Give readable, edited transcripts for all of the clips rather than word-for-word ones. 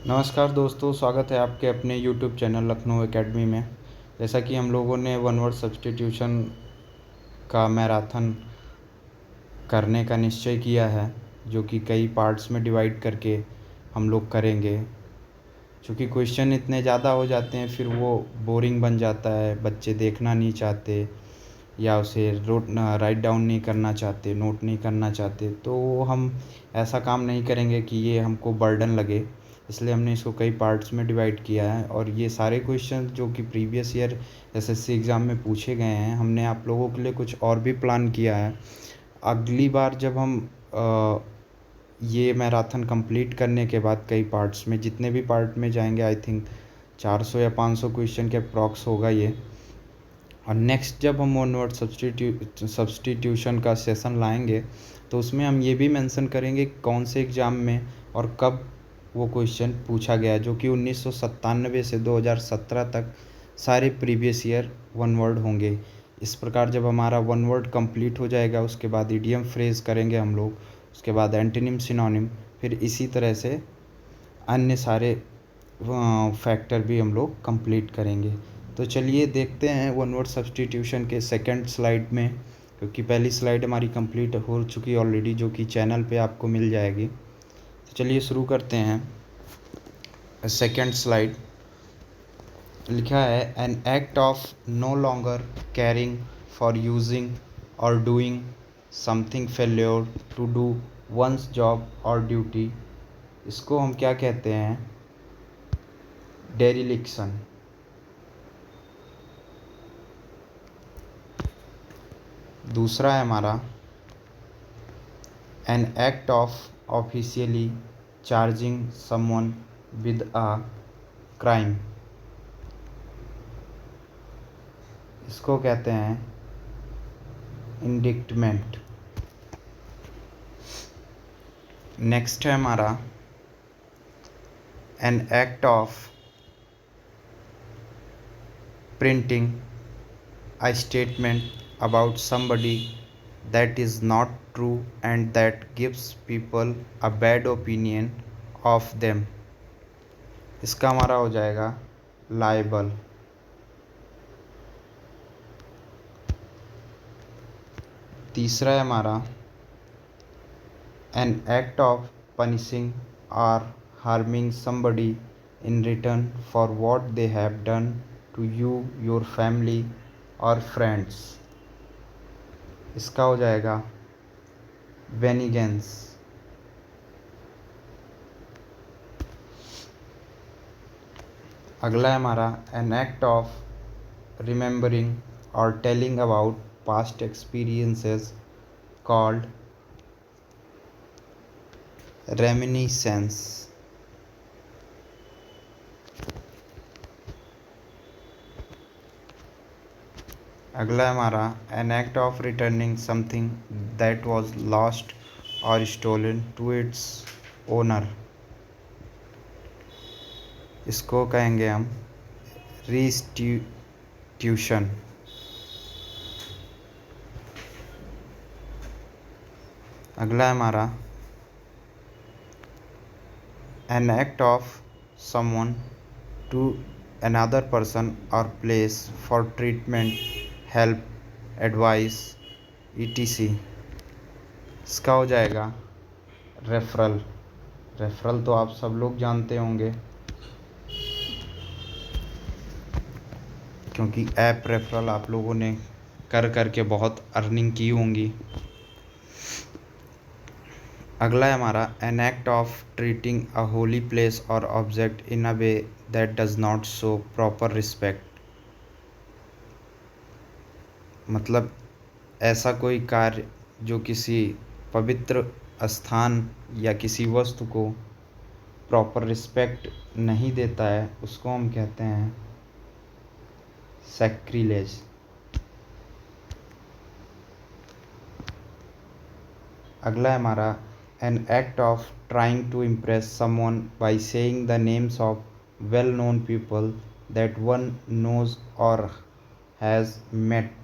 नमस्कार दोस्तों, स्वागत है आपके अपने यूट्यूब चैनल लखनऊ एकेडमी में। जैसा कि हम लोगों ने वन वर्ड सब्स्टिट्यूशन का मैराथन करने का निश्चय किया है, जो कि कई पार्ट्स में डिवाइड करके हम लोग करेंगे। क्योंकि क्वेश्चन इतने ज़्यादा हो जाते हैं, फिर वो बोरिंग बन जाता है, बच्चे देखना नहीं चाहते या उसे राइट डाउन नहीं करना चाहते, नोट नहीं करना चाहते। तो हम ऐसा काम नहीं करेंगे कि ये हमको बर्डन लगे, इसलिए हमने इसको कई पार्ट्स में डिवाइड किया है। और ये सारे क्वेश्चन जो कि प्रीवियस ईयर एसएससी एग्ज़ाम में पूछे गए हैं, हमने आप लोगों के लिए कुछ और भी प्लान किया है। अगली बार जब हम ये मैराथन कंप्लीट करने के बाद कई पार्ट्स में, जितने भी पार्ट में जाएंगे, आई थिंक 400 या 500 क्वेश्चन के अप्रॉक्स होगा ये। और नेक्स्ट जब हम वन वर्ड सब्स्टिट्यूशन का सेशन लाएंगे, तो उसमें हम ये भी मेंशन करेंगे कौन से एग्ज़ाम में और कब वो क्वेश्चन पूछा गया, जो कि 1997 से 2017 तक सारे प्रीवियस ईयर वन वर्ड होंगे। इस प्रकार जब हमारा वन वर्ड कंप्लीट हो जाएगा, उसके बाद इडियम फ्रेज करेंगे हम लोग, उसके बाद एंटोनिम सिनोनिम, फिर इसी तरह से अन्य सारे फैक्टर भी हम लोग कंप्लीट करेंगे। तो चलिए देखते हैं वन वर्ड सब्स्टिट्यूशन के सेकंड स्लाइड में, क्योंकि पहली स्लाइड हमारी कंप्लीट हो चुकी ऑलरेडी, जो कि चैनल पे आपको मिल जाएगी। तो चलिए शुरू करते हैं। सेकंड स्लाइड लिखा है, an act of no longer caring for using or doing something failure to do one's job or duty. इसको हम क्या कहते हैं? डेरिलिक्शन। दूसरा है हमारा, an act of officially charging someone with a crime. इसको कहते हैं इंडिक्टमेंट। नेक्स्ट है हमारा, an act of printing a statement about somebody that is not true and that gives people a bad opinion of them। इसका हमारा हो जाएगा liable. तीसरा है हमारा, एन एक्ट ऑफ पनिशिंग और harming somebody in return for what they have done to you, your family और friends. इसका हो जाएगा वेनिगेंस। अगला है हमारा, एन एक्ट ऑफ रिमेंबरिंग और telling about past experiences called reminiscence. अगला है हमारा, an act of returning something that was lost और स्टोलन टू इट्स ओनर। इसको कहेंगे हम रिस्टिट्यूशन। अगला है हमारा, an act of someone to another person or place for treatment, help, advice etc। इसका हो जाएगा रेफरल। रेफरल तो आप सब लोग जानते होंगे, क्योंकि ऐप रेफरल आप लोगों ने कर के बहुत अर्निंग की होंगी। अगला है हमारा, an act of treating a holy place or object in a way that does not show proper respect. मतलब ऐसा कोई कार्य जो किसी पवित्र स्थान या किसी वस्तु को प्रॉपर रिस्पेक्ट नहीं देता है, उसको हम कहते हैं सैक्रिलेज। अगला है हमारा, an act of trying to impress someone by saying the names of well known people that one knows or has met.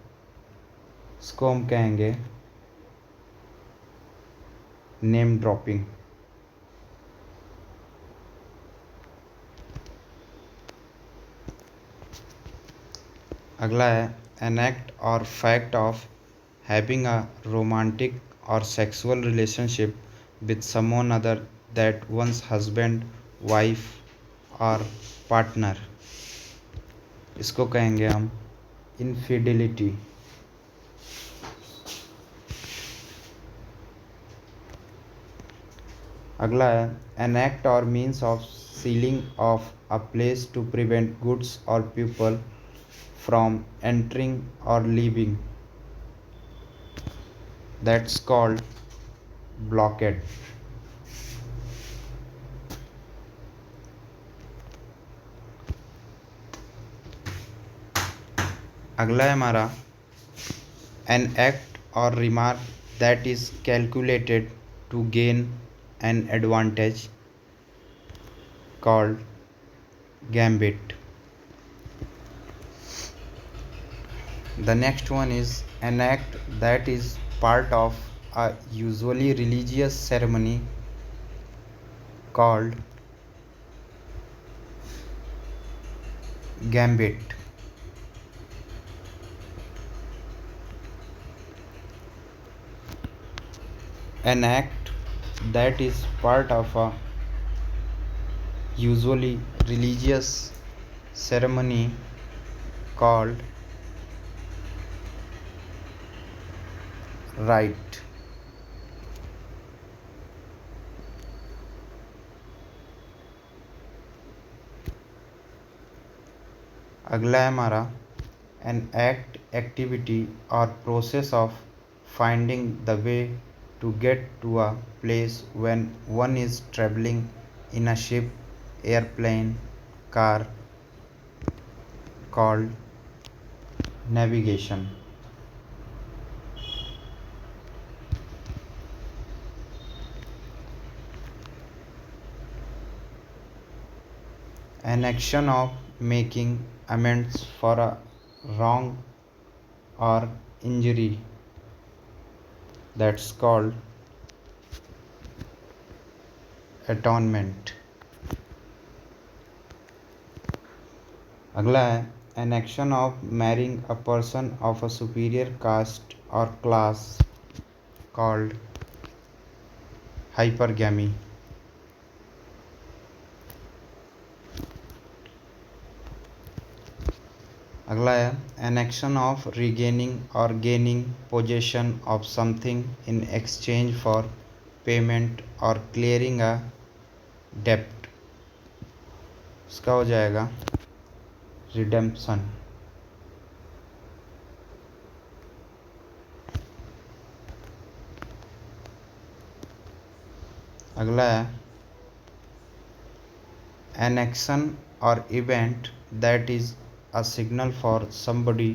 इसको हम कहेंगे नेम ड्रॉपिंग। अगला है an act or fact of having a romantic or sexual relationship with someone other that one's husband wife or partner. इसको कहेंगे हम infidelity. अगला है an act or means of sealing off a place to prevent goods और people from entering और leaving, that's called blockade. अगला है हमारा एन एक्ट और remark that is calculated to gain an advantage, called gambit. The next one is an act that is part of a usually religious ceremony called gambit. An act that is part of a usually religious ceremony called rite. अगला है हमारा an act, activity or process of finding the way to get to a place when one is traveling in a ship, airplane, car, called navigation. An action of making amends for a wrong or injury, that's called atonement. अगला है an action of marrying a person of a superior caste or class called hypergamy. अगला है an action of regaining or gaining possession of something in exchange for payment or clearing a debt, इसका हो जाएगा redemption. अगला है an action or event that is a signal for somebody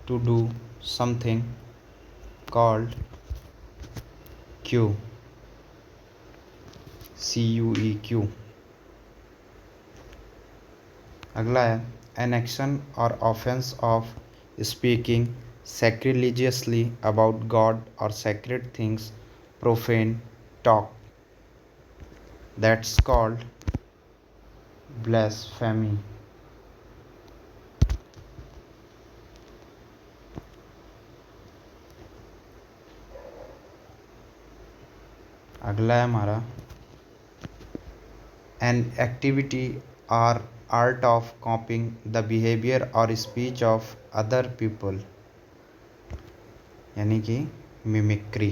to do something called cue. CUEQ. अगला है an action or offense of speaking sacrilegiously about God or sacred things, profane talk, that's called blasphemy. अगला है हमारा an activity or art of copying the behavior or speech of other people, यानी कि mimicry.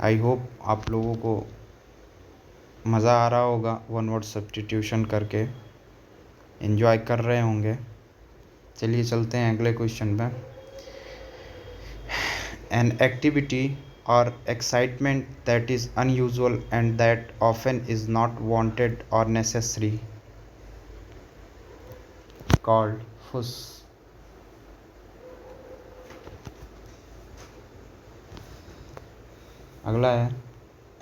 I hope आप लोगों को मज़ा आ रहा होगा वन वर्ड सब्स्टिट्यूशन करके, एंजॉय कर रहे होंगे। चलिए चलते हैं अगले क्वेश्चन पे। An activity or excitement that is unusual and that often is not wanted or necessary, called fuss. अगला है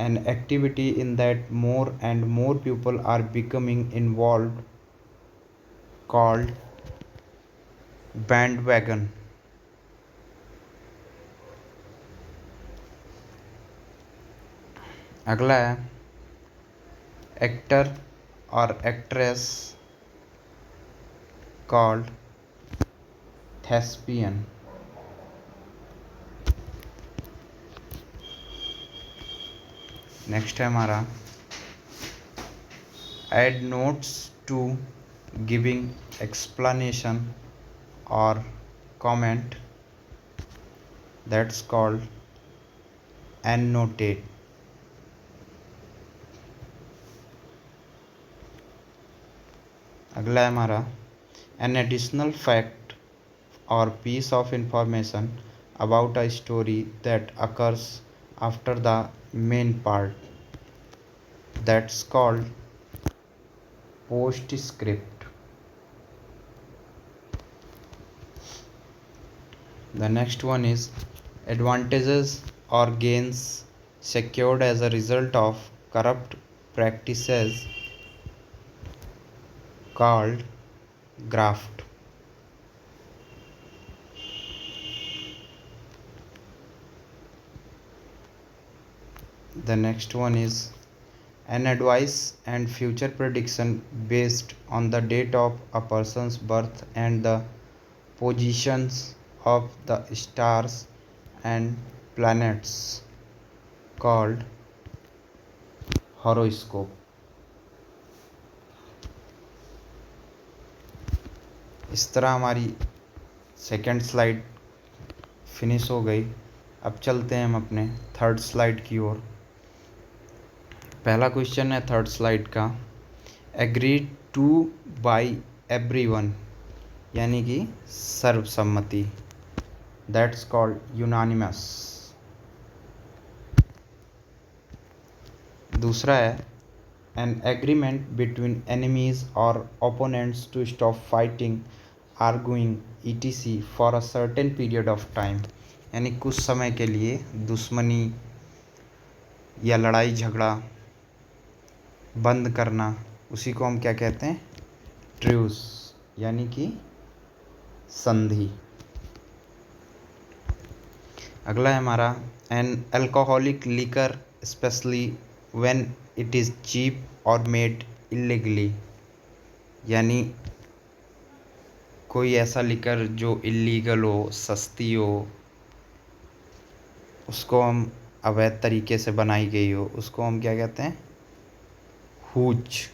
an activity in that more and more people are becoming involved, called bandwagon. अगला है actor और actress called thespian. Next है हमारा add notes to giving explanation or comment, that's called annotate. अगला है हमारा an additional fact or piece of information about a story that occurs after the main part, that's called postscript. The next one is advantages or gains secured as a result of corrupt practices, called graft. The next one is an advice and future prediction based on the date of a person's birth and the positions of the stars and planets, called horoscope. इस तरह हमारी second slide finish हो गई। अब चलते हैं हम अपने थर्ड स्लाइड की ओर। पहला क्वेश्चन है थर्ड स्लाइड का, एग्रीड टू बाय एवरीवन, यानी कि सर्वसम्मति, दैट्स कॉल्ड यूनानिमस। दूसरा है एन एग्रीमेंट बिटवीन एनिमीज और opponents to stop fighting, arguing ETC for a certain period of time, यानी कुछ समय के लिए दुश्मनी या लड़ाई झगड़ा बंद करना, उसी को हम क्या कहते हैं, ट्रूस, यानी कि संधि। अगला है हमारा an alcoholic liquor specially when it is cheap और मेड इलीगली, यानी कोई ऐसा लिकर जो इलीगल हो, सस्ती हो, उसको हम अवैध तरीके से बनाई गई हो, उसको हम क्या कहते हैं, हूच।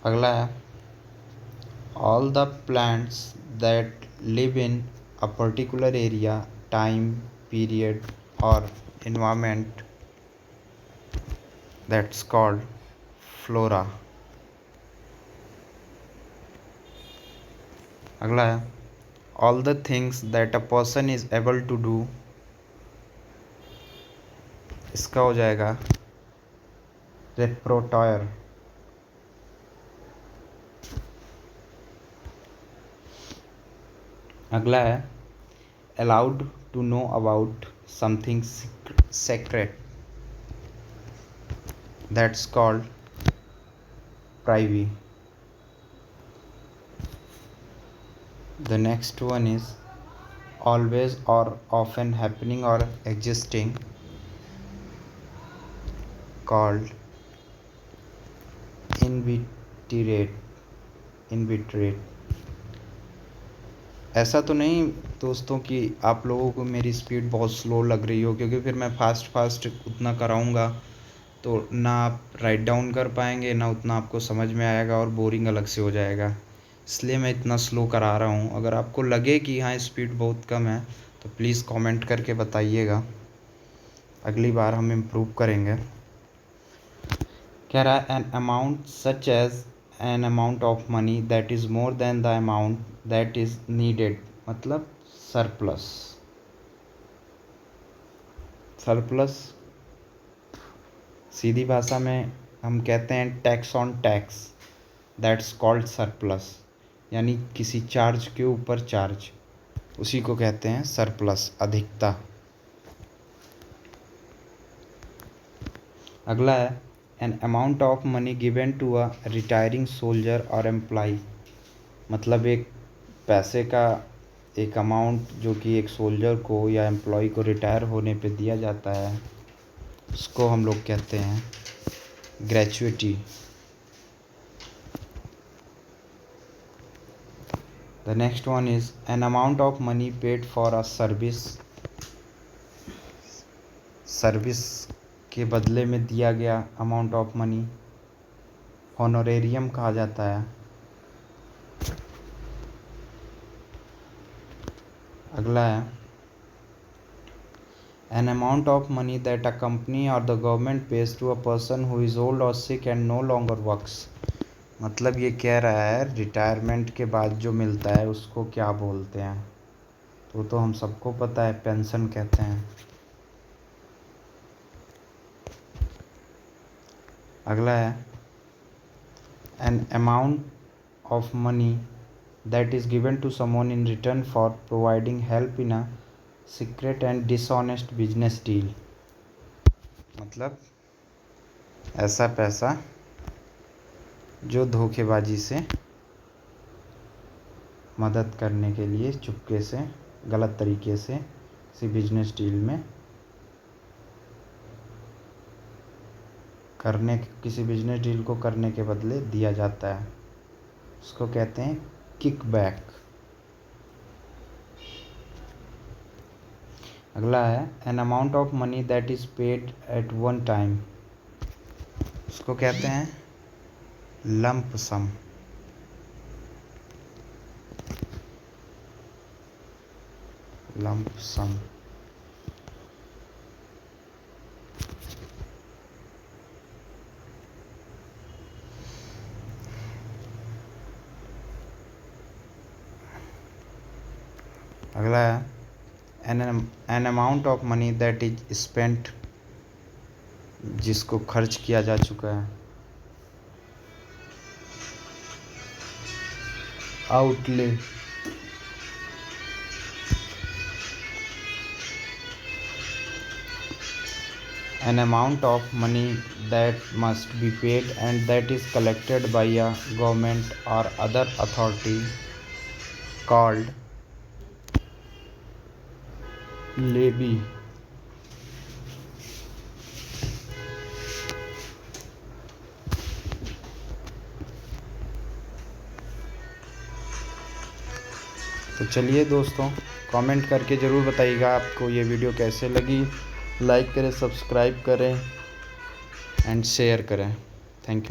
अगला है all the plants that live in a particular area, time period और environment, that's called flora. अगला है all the things that a person is able to do, इसका हो जाएगा repertoire. अगला है allowed to know about something secret, that's called privy. The next one is always or often happening or existing, called inveterate. ऐसा तो नहीं दोस्तों कि आप लोगों को मेरी स्पीड बहुत स्लो लग रही हो, क्योंकि फिर मैं फास्ट उतना कराऊंगा तो ना आप राइट डाउन कर पाएंगे, ना उतना आपको समझ में आएगा और बोरिंग अलग से हो जाएगा, इसलिए मैं इतना स्लो करा रहा हूँ। अगर आपको लगे कि हाँ स्पीड बहुत कम है तो प्लीज़ कमेंट करके बताइएगा, अगली बार हम इम्प्रूव करेंगे। कह रहा है an amount such as an amount of money that is more than the amount that is needed, मतलब सरप्लस। सरप्लस सीधी भाषा में हम कहते हैं tax on tax, that's called surplus, यानी किसी चार्ज के ऊपर चार्ज, उसी को कहते हैं सरप्लस, अधिकता। अगला है an amount of money given to a retiring soldier और एम्प्लॉय, मतलब एक पैसे का एक अमाउंट जो कि एक सोल्जर को या एम्प्लॉय को रिटायर होने पे दिया जाता है, उसको हम लोग कहते हैं gratuity. The next one is an amount of money paid for a service के बदले में दिया गया अमाउंट ऑफ मनी होनोरेरियम कहा जाता है। अगला है an amount of money that a company or the government pays to a person who is old or sick and no longer works। मतलब ये कह रहा है रिटायरमेंट के बाद जो मिलता है उसको क्या बोलते हैं, तो हम सबको पता है, पेंशन कहते हैं। अगला है an amount of money that is given to someone in return for providing help in a secret and dishonest business deal। मतलब ऐसा पैसा जो धोखेबाजी से मदद करने के लिए चुपके से गलत तरीके से किसी बिजनेस डील में किसी बिजनेस डील को करने के बदले दिया जाता है, उसको कहते हैं किकबैक। अगला है an amount of money that is paid at one time, उसको कहते हैं लंप सम। अगला है an amount of money that is spent, जिसको खर्च किया जा चुका है। Outlay. An amount of money that must be paid and that is collected by a government or other authority called levy। तो चलिए दोस्तों, कमेंट करके ज़रूर बताइएगा आपको ये वीडियो कैसे लगी। लाइक करें, सब्सक्राइब करें एंड शेयर करें। Thank you.